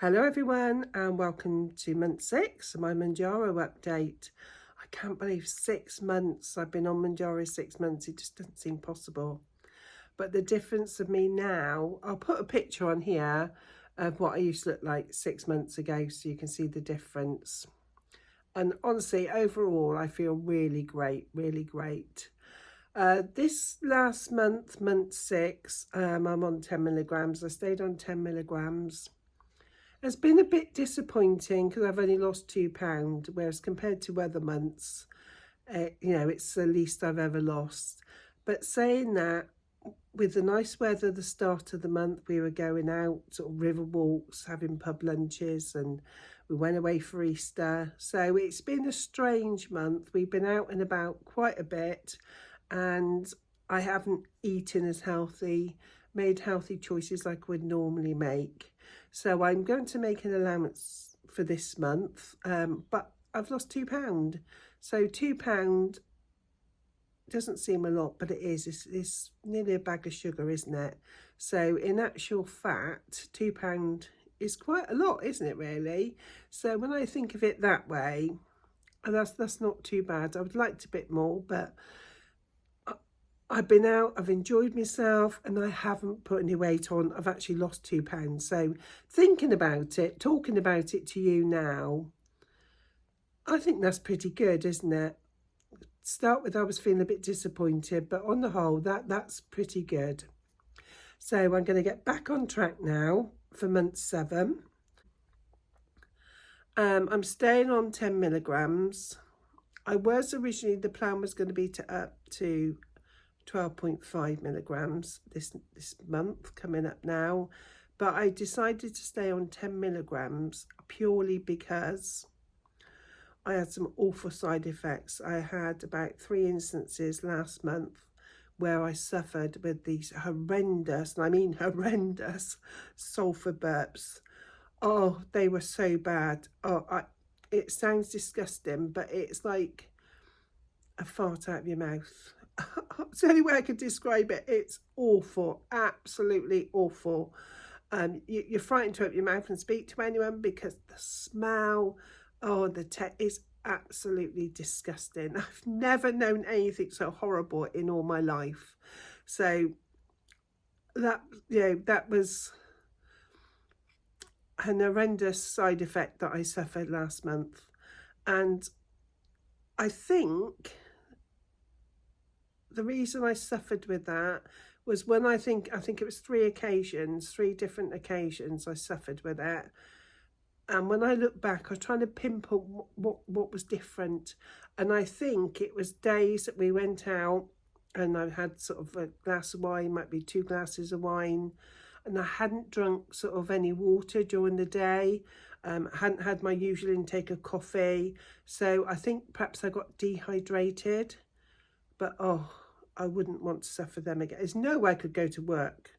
Hello everyone and welcome to month 6, my Mounjaro update. I can't believe 6 months I've been on Mounjaro, 6 months, it just doesn't seem possible. But the difference of me now, I'll put a picture on here of what I used to look like 6 months ago so you can see the difference. And honestly, overall, I feel really great, really great. This last month, month 6, I'm on 10 milligrams. I stayed on 10 milligrams. It's been a bit disappointing because I've only lost £2, whereas compared to other months, it's the least I've ever lost. But saying that, with the nice weather the start of the month, we were going out, sort of river walks, having pub lunches, and we went away for Easter. So it's been a strange month. We've been out and about quite a bit, and I haven't eaten as healthy, made healthy choices like I would normally make. So I'm going to make an allowance for this month, but I've lost £2. So £2 doesn't seem a lot, but it is. It's nearly a bag of sugar, isn't it? So in actual fact, £2 is quite a lot, isn't it, really? So when I think of it that way, that's not too bad. I would like a bit more, but I've been out, I've enjoyed myself, and I haven't put any weight on. I've actually lost £2. So thinking about it, talking about it to you now, I think that's pretty good, isn't it? Start with, I was feeling a bit disappointed, but on the whole, that's pretty good. So I'm going to get back on track now for month 7. I'm staying on 10 milligrams. I was originally, the plan was going to be up to 12.5 milligrams this month coming up now, but I decided to stay on 10 milligrams purely because I had some awful side effects. I had about 3 instances last month where I suffered with these horrendous, and I mean horrendous, sulphur burps. Oh, they were so bad. It sounds disgusting, but it's like a fart out of your mouth. It's the only way I could describe it. It's awful, absolutely awful. You're frightened to open your mouth and speak to anyone because the smell, the is absolutely disgusting. I've never known anything so horrible in all my life. So that was an horrendous side effect that I suffered last month. And I think the reason I suffered with that was when I think it was 3 different occasions I suffered with it. And when I look back, I was trying to pinpoint what was different. And I think it was days that we went out and I had sort of a glass of wine, might be 2 glasses of wine, and I hadn't drunk sort of any water during the day. I hadn't had my usual intake of coffee. So I think perhaps I got dehydrated. But I wouldn't want to suffer them again. There's no way I could go to work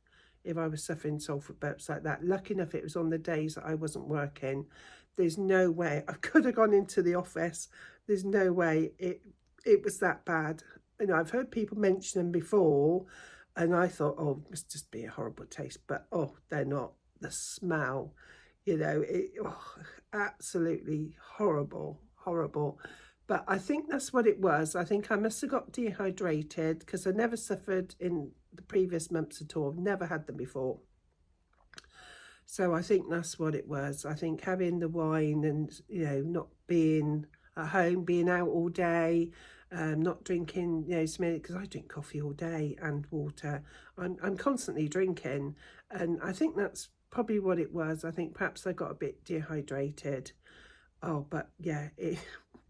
if I was suffering sulphur burps like that. Lucky enough it was on the days that I wasn't working. There's no way I could have gone into the office. There's no way it was that bad. I've heard people mention them before, and I thought, it must just be a horrible taste. But they're not. The smell, absolutely horrible. But I think that's what it was. I think I must have got dehydrated because I never suffered in the previous months at all. I've never had them before. So I think that's what it was. I think having the wine and, not being at home, being out all day, not drinking, because I drink coffee all day and water. I'm constantly drinking. And I think that's probably what it was. I think perhaps I got a bit dehydrated. But yeah,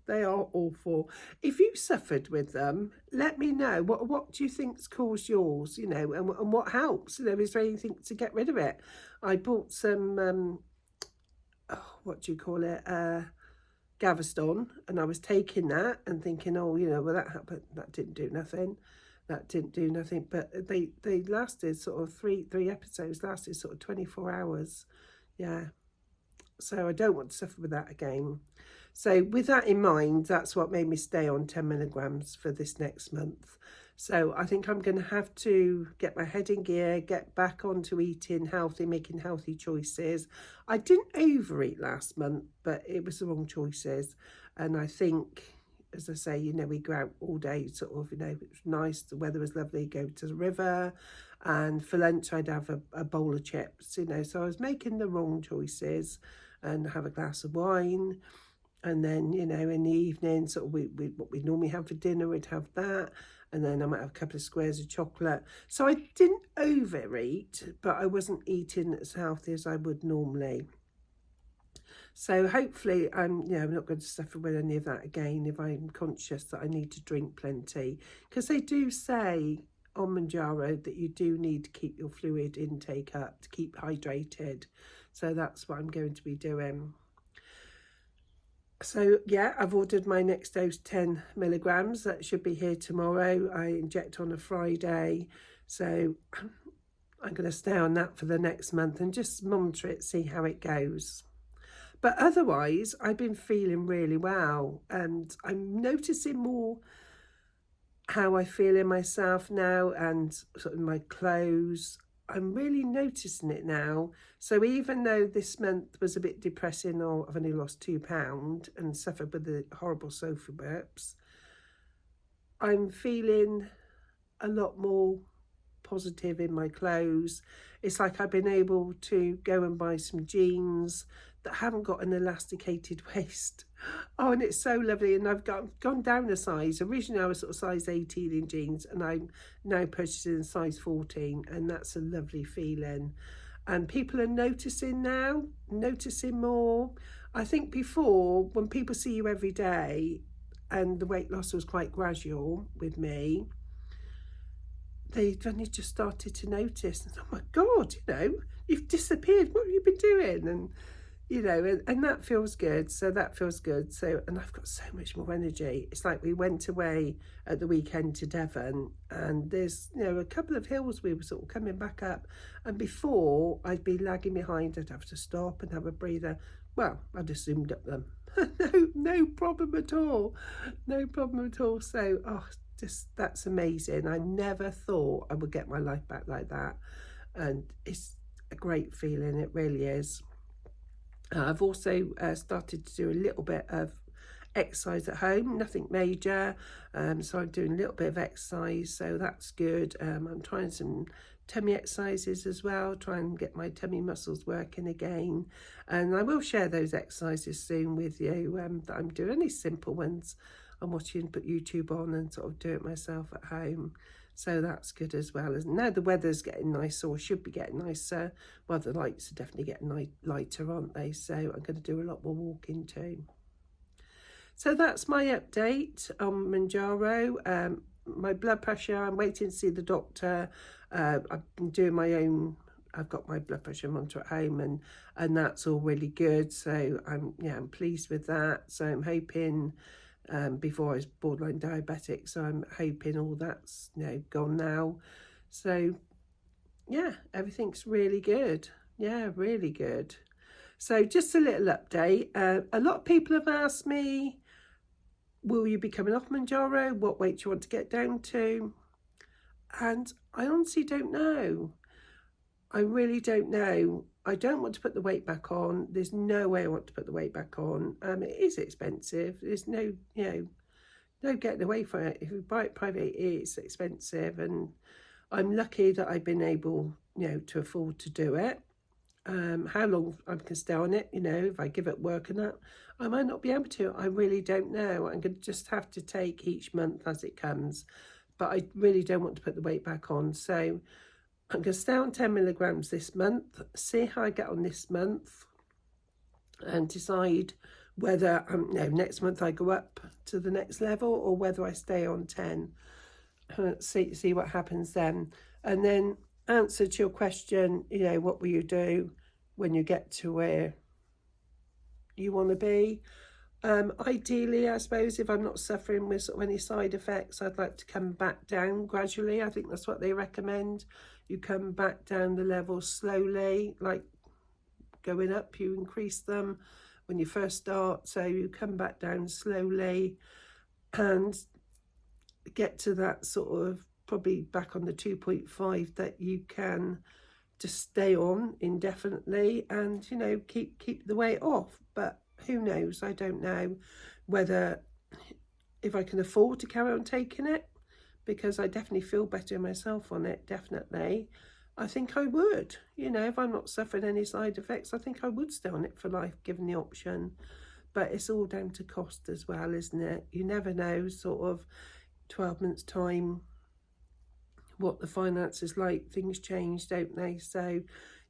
they are awful. If you suffered with them, let me know. What do you think's caused yours? And what helps? Is there anything to get rid of it? I bought some what do you call it? Gaviston, and I was taking that and thinking, well, that happened. That didn't do nothing. But they lasted sort of three episodes lasted sort of 24 hours. Yeah. So I don't want to suffer with that again. So with that in mind, that's what made me stay on 10 milligrams for this next month. So I think I'm going to have to get my head in gear, get back onto eating healthy, making healthy choices. I didn't overeat last month, but it was the wrong choices. And I think, as I say, you know, we go out all day, sort of, you know, it was nice, the weather was lovely, go to the river. And for lunch, I'd have a bowl of chips, you know. So I was making the wrong choices and have a glass of wine. And then, you know, in the evening, sort of what we normally have for dinner, we'd have that. And then I might have a couple of squares of chocolate. So I didn't overeat, but I wasn't eating as healthy as I would normally. So hopefully I'm not going to suffer with any of that again if I'm conscious that I need to drink plenty. Because they do say on Mounjaro that you do need to keep your fluid intake up to keep hydrated. So that's what I'm going to be doing. So yeah, I've ordered my next dose, 10 milligrams. That should be here tomorrow. I inject on a Friday. So I'm going to stay on that for the next month and just monitor it, see how it goes. But otherwise, I've been feeling really well, and I'm noticing more how I feel in myself now and sort of my clothes. I'm really noticing it now. So even though this month was a bit depressing, or I've only lost £2 and suffered with the horrible sulphur burps, I'm feeling a lot more positive in my clothes. It's like I've been able to go and buy some jeans that haven't got an elasticated waist. Oh, and it's so lovely. And I've gone down a size. Originally I was sort of size 18 in jeans, and I'm now purchasing size 14, and that's a lovely feeling. And people are noticing now, noticing more. I think before, when people see you every day, and the weight loss was quite gradual with me, they've only just started to notice, and oh my God, you know, you've disappeared, what have you been doing? And you know, and that feels good. So that feels good. So, and I've got so much more energy. It's like we went away at the weekend to Devon, and there's, you know, a couple of hills we were sort of coming back up, and before I'd be lagging behind, I'd have to stop and have a breather. Well, I just zoomed up them. No problem at all. No problem at all. So, just that's amazing. I never thought I would get my life back like that, and it's a great feeling. It really is. I've also started to do a little bit of exercise at home, nothing major. So I'm doing a little bit of exercise, so that's good. I'm trying some tummy exercises as well, try and get my tummy muscles working again. And I will share those exercises soon with you that I'm doing, only simple ones. I'm watching, put YouTube on and sort of do it myself at home. So that's good as well. And now the weather's getting nicer, or should be getting nicer. Well, the lights are definitely getting lighter, aren't they? So I'm going to do a lot more walking too. So that's my update on Mounjaro. My blood pressure, I'm waiting to see the doctor. I've been doing my own, I've got my blood pressure monitor at home, and that's all really good. So I'm pleased with that. So I'm hoping, before I was borderline diabetic, so I'm hoping all that's gone now. So yeah, everything's really good. Yeah, really good. So just a little update. A lot of people have asked me, will you be coming off Mounjaro? What weight do you want to get down to? And I honestly don't know. I really don't know. I don't want to put the weight back on. There's no way I want to put the weight back on. It is expensive. There's no getting away from it. If you buy it private, it's expensive, and I'm lucky that I've been able, to afford to do it. How long I can stay on it, if I give it work and that, I might not be able to. I really don't know. I'm going to just have to take each month as it comes. But I really don't want to put the weight back on. So I'm going to stay on 10 milligrams this month, see how I get on this month, and decide whether next month I go up to the next level, or whether I stay on 10. See what happens then. And then answer to your question, what will you do when you get to where you want to be? Ideally, I suppose, if I'm not suffering with sort of any side effects, I'd like to come back down gradually. I think that's what they recommend. You come back down the levels slowly, like going up, you increase them when you first start. So you come back down slowly and get to that sort of probably back on the 2.5 that you can just stay on indefinitely and, you know, keep the weight off. But who knows? I don't know whether if I can afford to carry on taking it, because I definitely feel better myself on it, definitely. I think I would, you know, if I'm not suffering any side effects, I think I would stay on it for life given the option. But it's all down to cost as well, isn't it? You never know, sort of 12 months time, what the finances like. Things change, don't they? So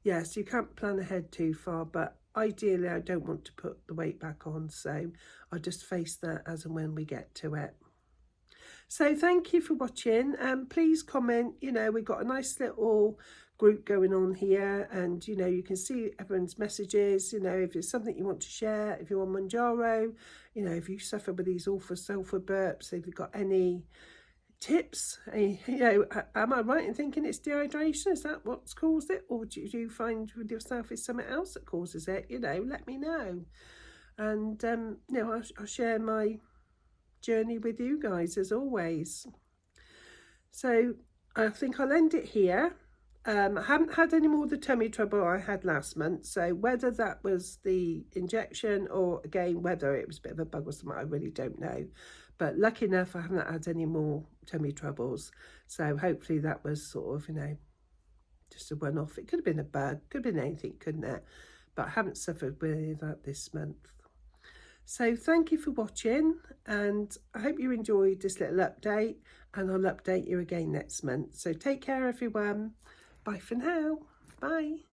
yes, you can't plan ahead too far, but ideally I don't want to put the weight back on, so I'll just face that as and when we get to it. So thank you for watching, and please comment. You know, we've got a nice little group going on here, and you know, you can see everyone's messages. You know, if it's something you want to share, if you're on Mounjaro, you know, if you suffer with these awful sulphur burps, if you've got any tips, you know, am I right in thinking it's dehydration? Is that what's caused it, or do you find with yourself it's something else that causes it? You know, let me know, and you know, I'll share my journey with you guys as always. So I think I'll end it here. I haven't had any more of the tummy trouble I had last month, so whether that was the injection or again whether it was a bit of a bug or something, I really don't know. But lucky enough I haven't had any more tummy troubles, so hopefully that was sort of, you know, just a one-off. It could have been a bug, could have been anything, couldn't it? But I haven't suffered with that this month. So thank you for watching, and I hope you enjoyed this little update, and I'll update you again next month. So take care everyone. Bye for now. Bye.